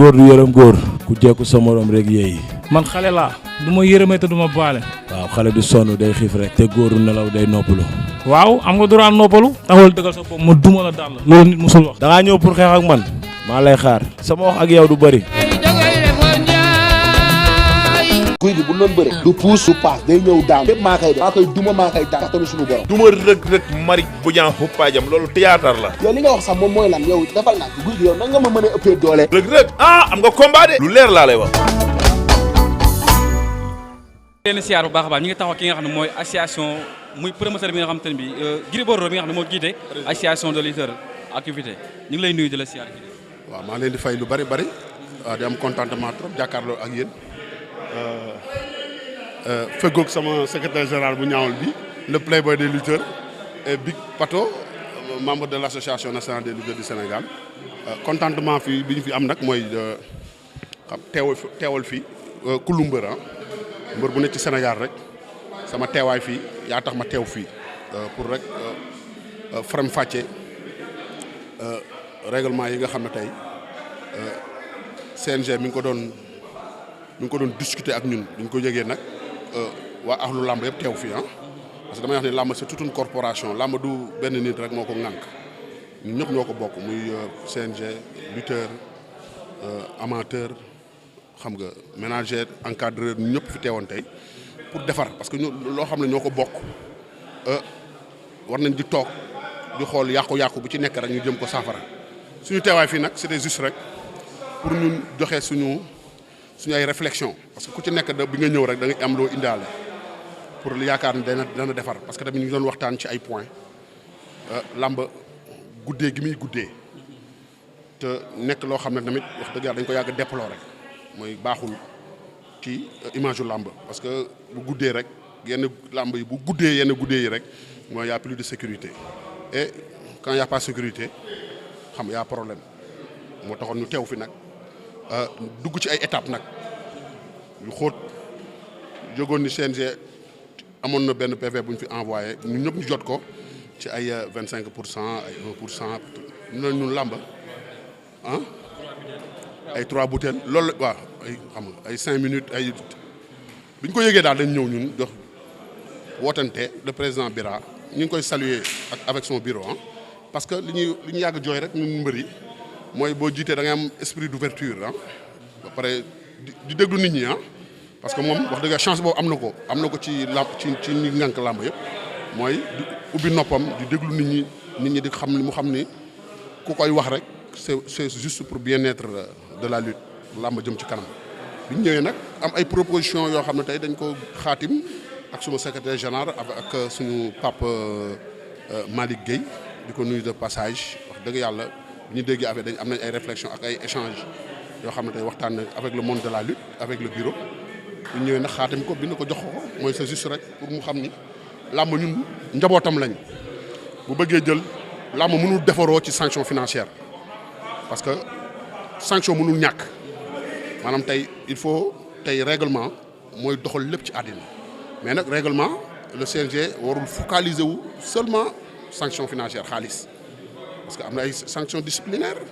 góor du yërëm góor ku jekku sa morom rek yeeyi. man xale laa du ma yërëmee te du ma baale. waaw xale du sonn day xiif rek. te góoru nelaw day noppalu. waaw am nga droit noppalu. taxawal dëggal sa bopp ma duma la daal la. loolu nit musul wax. da ngaa ñëw pour xeex ak man. maa lay xaar. sama wax ak yow du bëri. guy gi bu doon bëre du puus du paas day ñëw daan lépp maa koy def maa koy duma maa koy daan tamit suñu borom duma rëg mari bu ñaa xuppaajam loolu théâtre la yow li nga wax sax moom mooy lan yow defal naa guy gi yow nan nga ma mën a ëppee doole rëg am nga combat de lu leer laa lay wax leen siyaar bu baax a baax ñi ngi taxaw ki nga xam ne mooy association muy promoteur bi nga xam te ne bi Gris Bordeaux bi nga xam ne moo jiite association de lutteurs activité ñu ngi lay nuyu di la siyaar waaw maa leen di fay lu bari di am contentement trop jàkkaarloo ak yéen feggoog sama secrétaire général bu ñaawal bi le playboy des lutteurs et Big Pato membre de l' association nationale des lutteurs du Sénégal contentement fii bi ñu fi am nag mooy xam teewal fii kullu mbër mbër bu nekk ci Sénégal rek sama teewaay fii yaa tax ma teew fii pour rek faram fàcce règlement yi nga xam ne tey CNG mi ngi ko doon discuter ak ñun bi ñu ko yëgee nag waa ahlu làmb yëpp teew fii parce que damay wax ne làmb c'est toute une corporation làmb du benn nit rek moo ko ŋànk ñun ñëpp ñoo ko bokk muy CNG lutteur amateur xam nga ménager encadreur ñun ñëpp fi teewoon tey pour defar parce que ñu loo xam ne ñoo ko bokk war nañ di toog di xool yàqu-yàqu bu ci nekk rek ñu jëm ko saafara suñu teewaay fii nag c'était juste rek pour ñun joxe suñu ay réflexion parce que ku ci nekk bi nga ñëw rek da nga am loo indaale pour yaakaar ne dana defar parce que tamit ñu ngi doon waxtaan ci ay points làmb guddee gi muy guddee te nekk loo xam ne tamit wax dëgg yàlla dañ ko yàgg déplorer mooy baaxul ci image yu làmb parce que bu guddee rek yenn làmb yi bu guddee yenn guddee yi rek mooy y a plus de sécurité et quand y a pas sécurité xam y a problème moo taxoon ñu teew fi nag dugg ci ay étapes nag yu xóot jógoon ni CNG amoon na benn PV bu ñu fi envoyé ñun ñëpp ñu jot ko ci ay 25% ay 1% ñun làmb ay 3 bouteilles loolu waaw ay xam nga ay 5 minutes ay bi ñu ko yëgee daal dañ ñëw ñun jox wootante le président Bira ñu ngi koy saluer avec son bureau parce que li ñu yàgg jooy rek ñun mbër yi mooy boo jiitee da ngay am esprit d'ouverture ba pare di déglu nit ñi parce que moom wax dëgg chance boobu am na ko ci làmb ci ñi ngànk làmb yëpp mooy di ubbi noppam di déglu nit ñi di xam li mu xam ni ku koy wax rek c'est juste pour bien-être de la lutte làmb jëm ci kanam bi ñu ñëwee nag am ay propositions yoo xam ne tey dañ ko xaatim ak suma secrétaire général ak suñu pape Malick Gueye di ko nuyu de passage wax dëgg yàlla bi ñu déggee affaire dañ am nañ ay réflexion ak ay échange yoo xam ne tey waxtaan na avec le monde de la lutte avec le bureau bu ñëwee nag xaatim ko bind ko jox ko mooy c'est juste rek pour mu xam ni làmb ñun njabootam lañ bu bëggee jël làmb mënul defaroo ci sanction financière parce que sanction mënul ñàkk maanaam tey il faut tey règlement mooy doxal lépp ci àddina mais nag règlement le CNG warul focaliser wu seulement sanction financière xaalis parce que am na ay sanctions disciplinaires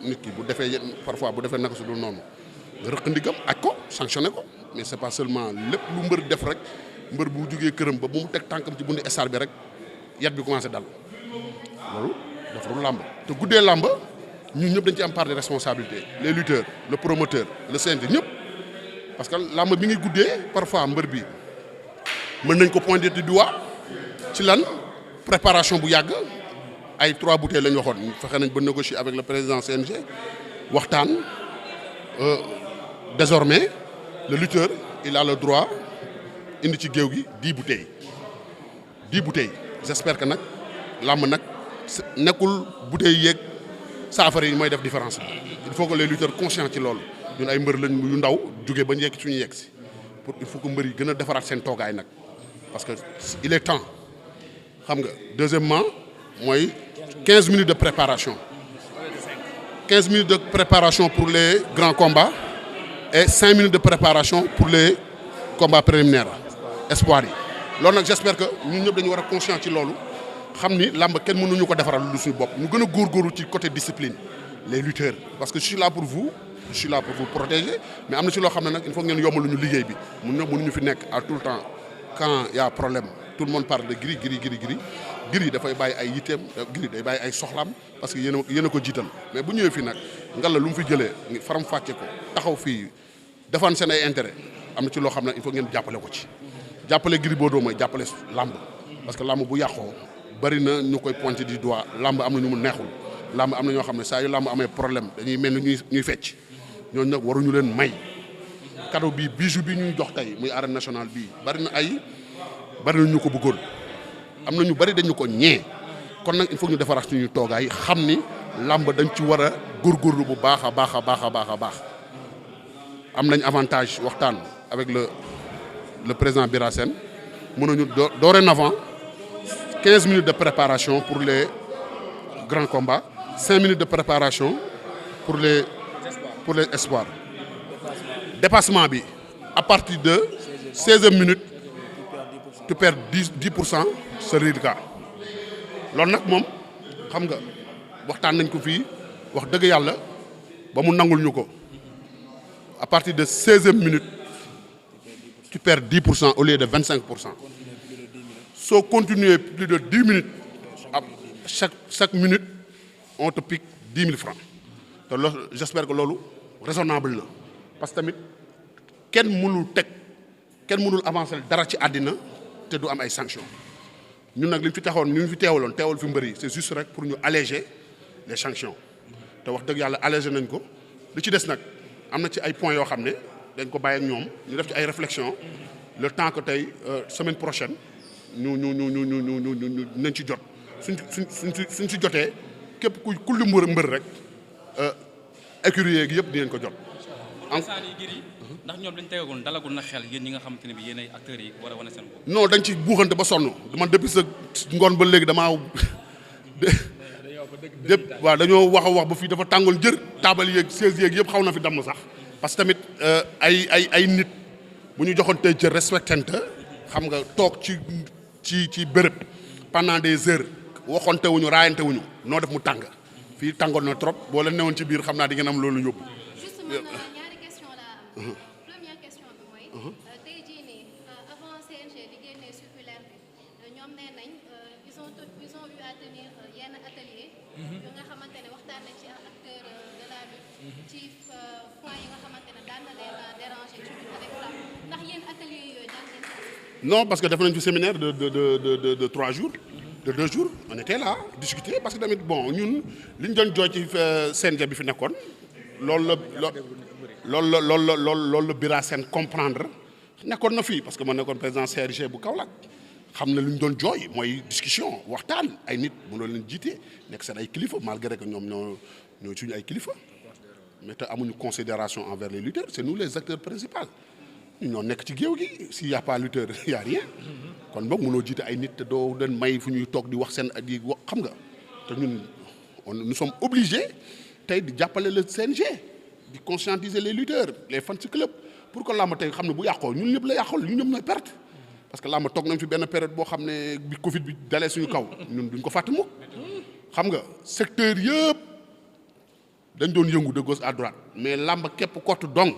nit ki bu defee parfois bu defee naka su dul noonu nga rëq ndigam aj ko sanctionné ko mais c'est pas seulement lépp lu mbër def rek mbër bu jugee këram ba bu mu teg tànkam ci bundi stade bi rek yat bi commencé dal loolu defarul làmb te guddee làmb ñun ñëpp dañ ci am part de responsabilité les lutteurs le promoteur le CNG ñëpp parce que làmb bi ngi guddee parfois mbër bi mën nañ ko pointer du doigt ci lan préparation bu yàgg ay 3 bouteilles la ñu waxoon fexe nañ ba négocier avec le président CNG waxtaan désormais le lutteur il a le droit indi ci géew gi 10 bouteilles 10 bouteilles j'espère que nag làmb nag nekkul bouteilles yeeg saafara yi mooy def différence bi il faut que les lutteurs conscients ci loolu ñun ay mbër lañ yu ndaw jóge ba njëkk suñu yegg si pour il faut que mbër yi gën a defaraat seen toogaay nag parce que il est temps xam nga deuxièmement mooy 15 minutes de préparation 15 minutes de préparation pour les grands combats et 5 minutes de préparation pour les combats préliminaires espoirs yi loolu nag j'espère que ñun ñëpp dañu war a conscient ci loolu xam ni làmb kenn mënuñu ko defaral lu suñu bopp ñu gën a góorgóorlu ci côté discipline les lutteurs parce que je suis là pour vous je suis là pour vous protéger mais am na ci loo xam ne nag il faut ngeen yombalu ñu liggéey bi mënuñu fi nekk à tout le temps quand il y a problème tout le monde parle de Gris dafay bàyyi ay yitteem Gris day bàyyi ay soxlaam parce que yéen a ko jiital mais bu ñëwee fii nag ngalla lu mu fi jëlee faram fàcce ko taxaw fii défendre seen ay intérêt am na ci loo xam ne il faut ngeen jàppale ko ci jàppale Gris Bordeaux mooy jàppale làmb parce que làmb bu yàqoo bari na ñu koy pointer du doigt làmb am na ñu mu neexul làmb am na ñoo xam ne saa yu làmb amee problème dañuy mel ni ñuy fecc ñooñu nag waruñu leen may cadeau bi bijou bi ñuy jox tey muy arène nationale bii bari na ñu ko bëggoon am na ñu bari dañu ko ñee kon nag il faut ñu defaraat suñu toogaay xam ni làmb dañ ci war a góorgóorlu bu baax a baax am nañ avantage waxtaan avec le président Bira Sène mën nañu dorénavant 15 minutes de préparation pour les grands combats 5 minutes de préparation pour les espoirs dépassement bi à partir de 16e minute tu perds 10% c'est reliquat loolu nag moom xam nga waxtaan nañ ko fii wax dëgg yàlla ba mu nangul ñu ko à partir de 16e minute tu perds 10% au lieu de 25%. soo continuer plus de 10 minutes chaque minute on te pique 10 000 francs te loolu j'espère que loolu raisonnable na parce que tamit kenn mënul avancer dara ci àddina te du am ay sanctions ñun nag li ñu fi taxoon ñu fi teewal fi mbër yi c'est juste rek pour ñu alléger les sanctions te wax dëgg yàlla allégé nañ ko li ci des nag am na ci ay points yoo xam ne dañ ko bàyyi ak ñoom ñu def ci ay réflexions le temps que tey semaine prochaine ñu nañ ci jot suñ ci jotee képp ku lu mbër rek écurie gi yëpp dinañ ko jot. ndax ñoom dañ tegagoon dalagul na xel yéen ñi nga xamante ne bi yéen ay acteurs yi war a wane seen bopp. non dañ ci buuxante ba sonn man depuis sa ngoon ba léegi damaa waaw dañoo wax ba fii dafa tàngoon jër taabal yeeg chaise yeeg yëpp xaw na fi damm sax parce que tamit ay nit bu ñu joxoon tey cër respectante xam nga toog ci béréb pendant des heures waxonte wuñu raayante wuñu noo def mu tàng fii tàngoon na trop boo leen newoon ci biir xam naa di ngeen am loolu yóbbu. ñaari question la première question bi mooy tey jii nii avant CNG di génnee circulaire bi ñoom nee nañ ils ont eu à tenir yenn atelier yu nga xamante ne waxtaan nañ ci acteur de la lutte ci point yi nga xamante ne daan na leen déranger ci lutte avec frappe ndax yéen atelier yooyu daan leen non parce que def nañ fi séminaire de 3 jours de 2 jours on était là discuter parce que tamit bon ñun li ñu doon jooy ci CNG bi fi nekkoon loolu la Bira Sène comprendre nekkoon na fii parce que ma nekkoon président CRG bu Kaolack xam na lu ñu doon jooy mooy discussion waxtaan ay nit mënoo leen jiite nekk seen ay kilifa malgré que ñoom ñoo suñu ay kilifa mais te amuñu considération envers les lutteurs c'est nous les acteurs principaux ñu ñoo nekk ci géew gi s'il y a pas lutteur y a rien kon boog mënoo jiite ay nit te doo leen may fu ñuy toog di wax seen di wax xam nga te ñun nous sommes obligés tey di jàppale le CNG di conscientiser les lutteurs les fans ci club pour que làmb tey xam ne bu yàqoo ñun ñëpp la yàqool ñun ñëpp ñooy perte parce que làmb toog nañ fi benn période boo xam ne bi Covid bi dalee suñu kaw ñun duñ ko fàtte mukk xam nga secteur yëpp dañ doon yëngu de gauche à droite mais làmb képp kott dong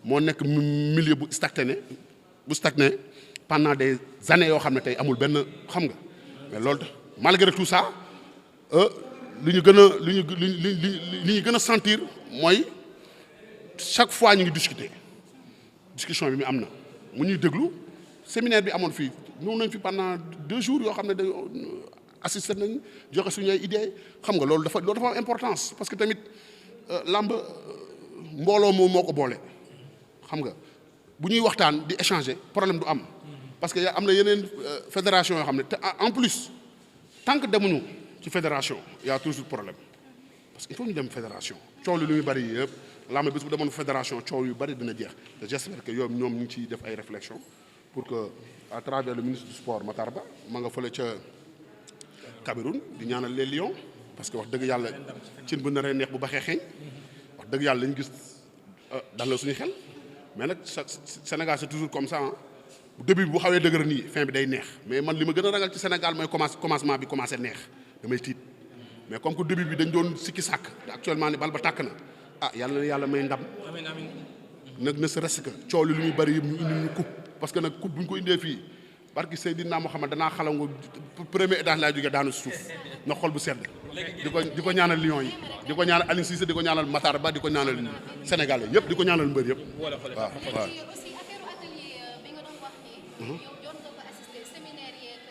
moo nekk milieu bu stagné pendant des années yoo xam ne tey amul benn xam nga mais loolu malgré tout ça li ñu gën a sentir mooy chaque fois ñu ngi discussion bi mi am na mu ñuy déglu séminaire bi amoon fii ñëw nañ fi pendant 2 jours yoo xam ne dañu assisté nañ joxe suñu ay idées xam nga loolu dafa am importance parce que tamit làmb mbooloo moom moo ko boole xam nga bu ñuy waxtaan di échanger problème du am parce que am na yeneen fédération yoo xam ne te en plus tant que demuñu ci fédération y a toujours problème parce que il faut ñu dem fédération coow li lu muy bëri yëpp làmb bis bu demoon fédération coow yu bëri dina jeex te j'espère que ñoom ñu ngi ciy def ay réflexion pour que à travers le ministre du sport Matar Ba ma nga fële ca Cameroun di ñaanal les Lions parce que wax dëgg yàlla cin bu naree neex bu baxee xeeñ wax dëgg yàlla lañu gis dal la suñu xel mais nag Sénégal c'est toujours comme ça début bi bu xawee dëgër nii fin bi day neex mais man li ma gën a ragal ci Sénégal mooy commencement bi commencé neex damay tiit mais comme que début bi dañ doon sikki sàkk te actuellement ni bal ba tàkk na ah yàlla na yàlla may ndam. nag ne serait-ce que coow li lu muy bëri yëpp ñu indi ñu coupe parce que nag coupe bu ñu ko indee fii barki Seydina Muhammad danaa xalaw nga premier étage laa jógee daanu suuf na xol bu sedd di ko ñaanal Lions yi di ko ñaanal Aliou Cissé di ko ñaanal Matar Ba di ko ñaanal Sénégalais yëpp di ko ñaanal mbër yëpp waaw waaw. aussi affaire atelier bi nga doon wax nii. yow doon nga ko assister séminaire yeeg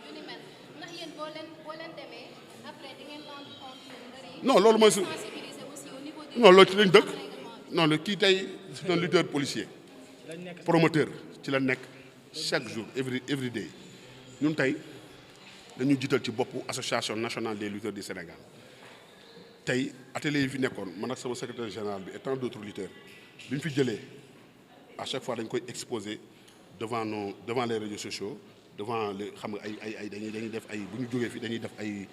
yu ni mel ndax yéen boo leen demee après di ngeen rendre compte mbër yi. non loolu mooy su sensibiliser aussi au niveau non loolu ci lañ dëkk non le kii tey c'est un lutteur policier promoteur ci la nekk chaque jour every day ñun tey dañu jiital ci boppu association nationale des lutteurs du Sénégal tey atelier yi fi nekkoon man ak sama secrétaire général bi et tant d'autres lutteurs bi ñu fi jëlee à chaque fois dañ koy exposer devant les réseaux sociaux devant les xam nga ay dañuy def ay bu ñu jógee fii dañuy def ay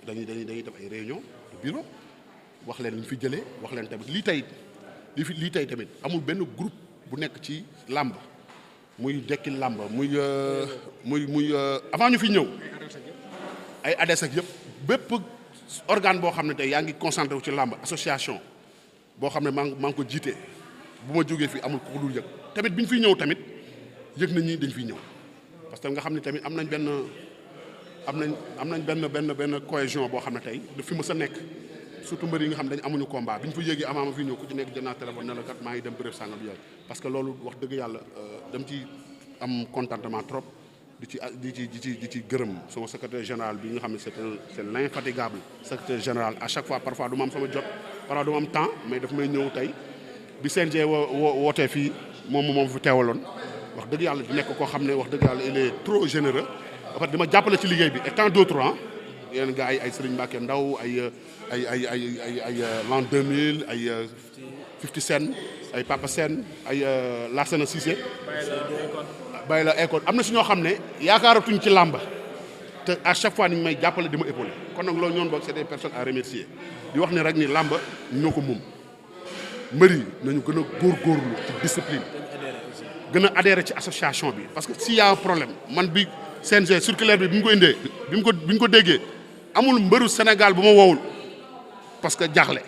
dañuy def ay réunion de bureau wax leen li ñu fi jëlee wax leen tamit lii tey tamit amul benn groupe bu nekk ci làmb muy dekki làmb muy avant ñu fi ñëw ay ADES ak yëpp bépp organe boo xam ne tey yaa ngi concentré wu ci làmb association boo xam ne maa ngi ko jiite bu ma jógee fii amul ko dul yëg tamit bi ñu fiy ñëw tamit yëg nañ ñi dañ fiy ñëw parce que nga xam ne tamit am nañ benn cohésion boo xam ne tey du fi mës a nekk surtout mbër yi nga xam ne dañ amuñu combat bi ñu fa yéegee avant ma fi ñëw ku ci nekk jël naa téléphone ne la kat maa ngi dem béréb sàngam yooyu parce que loolu wax dëgg yàlla dem ci am contentement trop di ci gërëm sama secrétaire général bi nga xam ne c'est l'infatigable secrétaire général à chaque fois parfois du ma am sama jot parfois du ma am temps mais daf may ñëw tey bi CNG wootee fii moom fi teewaloon wax dëgg yàlla di nekk koo xam ne wax dëgg yàlla il est trop généreux en fait dama jàppale ci liggéey bi et tant d'autres yeneen gars ay Serigne Mbacké Ndaw ay l'an 2000 ay 50 Cent ay Papa Sen ay Lassana Cissé bàyyi la école am na si ñoo xam ne yaakaaratuñ ci làmb te à chaque fois ni ñu may jàppale di ma épaulé kon nag loolu ñoon boog c'est des personnes à remercier di wax ne rek ni làmb ñoo ko moom mbër yi nañu gën a góorgóorlu ci discipline gën a adhéré ci association bi parce que s'il y a un problème man bi CNG circulaire bi mu ko indee bi ñu ko déggee amul mbëru Sénégal bu ma woowul parce que jaaxle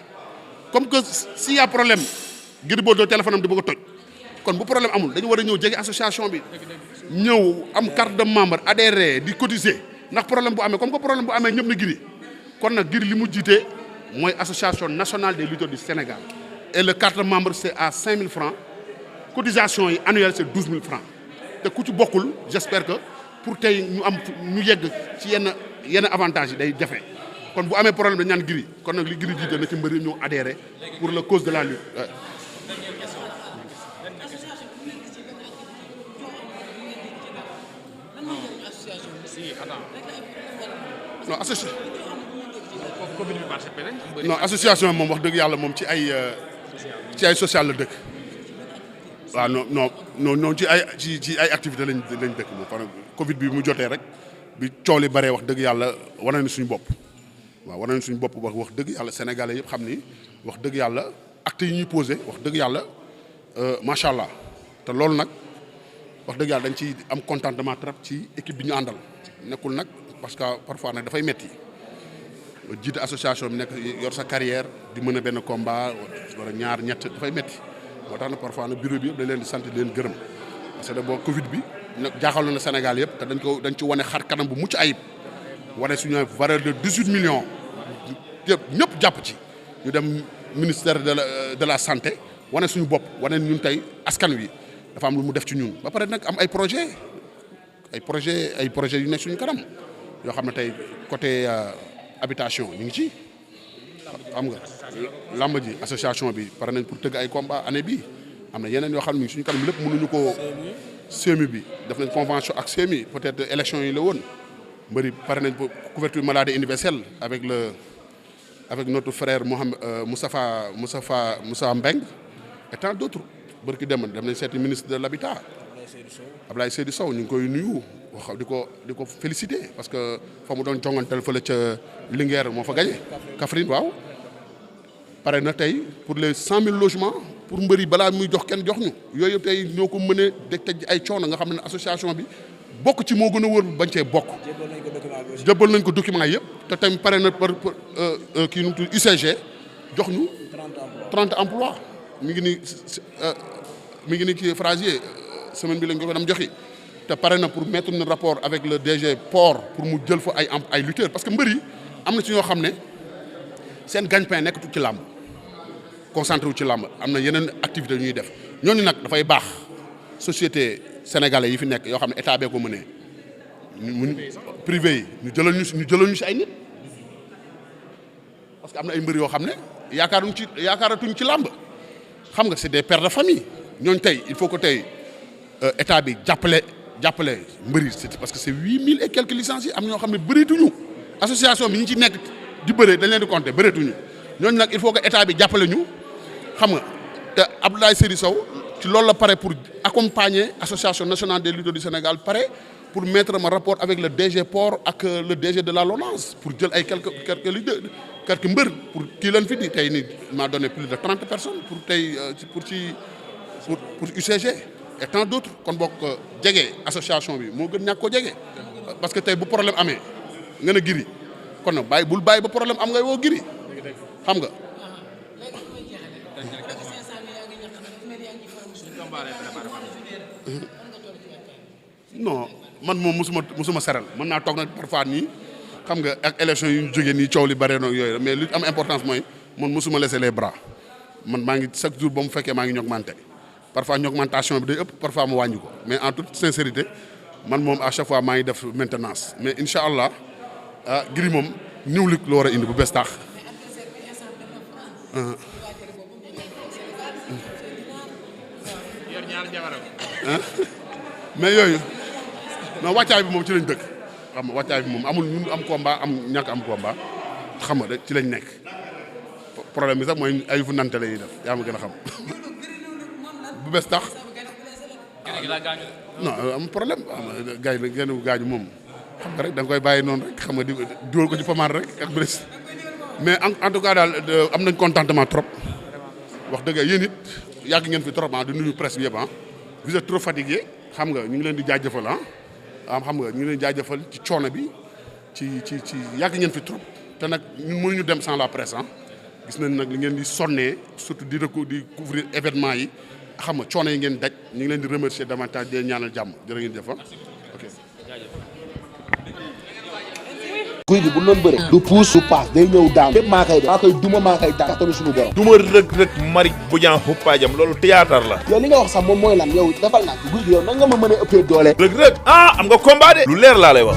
comme que s'il y a problème Gris Bordeaux téléphone am di bëgg a toj kon bu problème amul dañu war a ñëw jege association bi ñëw am carte de membre adhéré di cotiser ndax problème bu amee comme que problème bu amee ñëpp na Gris kon nag Gris li mu jiite mooy association nationale des lutteurs du Sénégal et le carte de membre c'est à 5000 francs cotisation yi annuelle c'est 12 000 francs te ku ci bokkul j'espère que pour tey ñu yegg ci yenn avantages yi day jafe kon bu amee problème dañ naan Gris kon nag li Gris jiite na ci mbëri ñëw adhéré pour la cause de la lutte. non association moom wax dëgg yàlla moom ci ay social la dëkk waaw non ci ay activité lañ dëkk moom par Covid bi mu jotee rek bi coow li baree wax dëgg yàlla wane na suñu bopp waaw wane na suñu bopp wax dëgg yàlla sénégalais yëpp xam ni wax dëgg yàlla actes yi ñuy posé wax dëgg yàlla macha allah te loolu nag wax dëgg yàlla dañ ci am contentement trop ci équipe bi ñu àndal nekkul nag parce que parfois nag dafay metti jiite association bi nekk yor sa carrière di mën a benn combat wala ñaar ñett dafay metti moo tax na parfois nag bureau bi yëpp dañ leen di sant di leen gërëm parce que boo Covid bi nag jaaxal na Sénégal yëpp te dañ ci wane xar kanam bu mucc ayib wane suñu valeur de 18 millions ñëpp jàpp ci ñu dem ministère de la santé wane suñu bopp wane ñun tey askan wi dafa am lu mu def ci ñun ba pare nag am ay projet yu nekk suñu kanam yoo xam ne tey côté habitation ñu ngi ci xam nga lamb ji association bi pare nañ pour tëgg ay combat année bii am na yeneen yoo xam ne suñu kanam lépp mënuñu ko CMU bi def nañ convention ak CMU peut-être élection yi la woon mbëri pare nañ pour couverture maladie universelle avec notre frère Moussa Mbeng et tant d'autres bërki dem nañ seeti ministre de l'habitat Ablaye Seydou Sow ñu ngi koy nuyu wax di ko féliciter parce que fa mu doon jongantel fële ca Linguère moo fa gagné Kaffrine waaw pare na tey pour les 100 000 logements pour mbëri balaa muy jox kenn jox ñu yooyu tey ñoo ko mënee de tëj ay coono nga xam ne association bi bokk ci moo gën a wóor bañ cee bokk. jébbal nañ ko document yëpp te tamit pare na par kii nu mu tudd UCG jox ñu 30 emplois mi ngi ni ci Frasier semaine bi lañ ko dem joxi te pare na pour mettre un rapport avec le DG port pour mu jël fa ay lutteurs parce que mbër yi am na ci ñoo xam ne seen gagne-pain nekkatu ci làmb concentré wu ci làmb am na yeneen activités yu ñuy def ñooñu nag dafay baax société sénégalais yi fi nekk yoo xam ne état bee ko mënee ñu privé yi ñu jëlal ñu si ay nit parce que am na ay mbër yoo xam ne yaakaaratuñ ci làmb xam nga c'est des pères de famille ñooñu tey il faut que tey état bi jàppale mbëri parce que c'est 8000 et quelques licenciés am ñoo xam ne bëreetuñu association bi ñu ci nekk di bëree dañ leen di compter bëreetuñu ñooñu nag il faut que état bi jàppale ñu xam nga te Abdoulaye Seydou Sow ci loolu la pare pour accompagner association nationale des lutteurs du Sénégal pare pour mettre un rapport avec le DG port ak le DG de la LONASE pour jël ay quelques lutteurs quelques mbër pour kii leen fi di tey nii m'a donné plus de 30 personnes pour tey pour UCG et tant d'autres kon bokk jege association bi moo gën ñàkk ko jege parce que tey bu problème amee nga ne Giri kon nag bul bàyyi ba problème am ngay woo Giri xam nga. non man moom musuma seral mën naa toog nag parfois nii xam nga ak élection yu ñu jógee nii coow li bare noonu yooyu mais li am importance mooy man musuma laisser les bras man maa ngi chaque jour ba mu fekkee maa ngi ñogmanté parfois ñogmentation bi day ëpp parfois mu wàññi ko mais en toute sincérité man moom à chaque fois maa ngi def maintenance mais incha allah Gris moom ñëw li la war a indi bu bees taax. mais yooyu non wàccaay bi moom ci lañ dëkk xam nga wàccaay bi moom amul ñu am combat am ñàkk am combat xam nga ci lañ nekk problème bi sax mooy ay fu nante la ñuy def yaa ma gën a xam bu bees tax non am problème gars yi genn gaañu moom xam nga rek da nga koy bàyyi noonu rek xam nga di dugal ko ci pommade rek ak bres mais en tout cas daal am nañ contentement trop wax dëgg yéen it yàgg ngeen fi trop di nuyu presse bi yëpp vous êtes trop fatigué xam nga ñu ngi leen di jaajëfal xam nga ñu ngi leen di jaajëfal ci coono bi ci yàgg ngeen fi trop te nag ñun mënuñu dem sans la presse gis nañ nag li ngeen di sonnee surtout di couvrir événement yi xam nga coono yi ngeen daj ñu ngi leen di remercier davantage di ñaanal jàmm jërë ngeen jëf ok. guy gi bu doon bëre du puus du paas day ñëw daan lépp maa koy duma maa koy daan tamit suñu borom duma rëg mari bu ñaan xuppaajam loolu théâtre la. yow li nga wax sax moom mooy lan yow defal naa guy gi yow nan nga ma mën a ëppee doole rëg am nga combat de lu leer laa lay wax.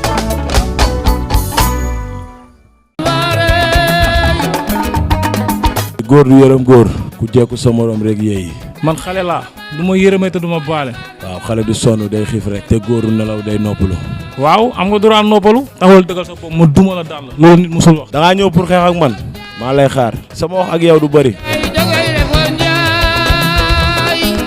góor du yërëm góor ku jekku sa morom rek yeeyi. man xale laa du ma yërëmee te du ma baale. waaw xale du sonn day xiif rek. te góoru nelaw day noppalu. waaw am nga droit noppalu. taxawal dëggal sa bopp ma duma la daal la loolu nit musul wax. da ngaa ñëw pour xeex ak man. maa lay xaar sama wax ak yow du bëri.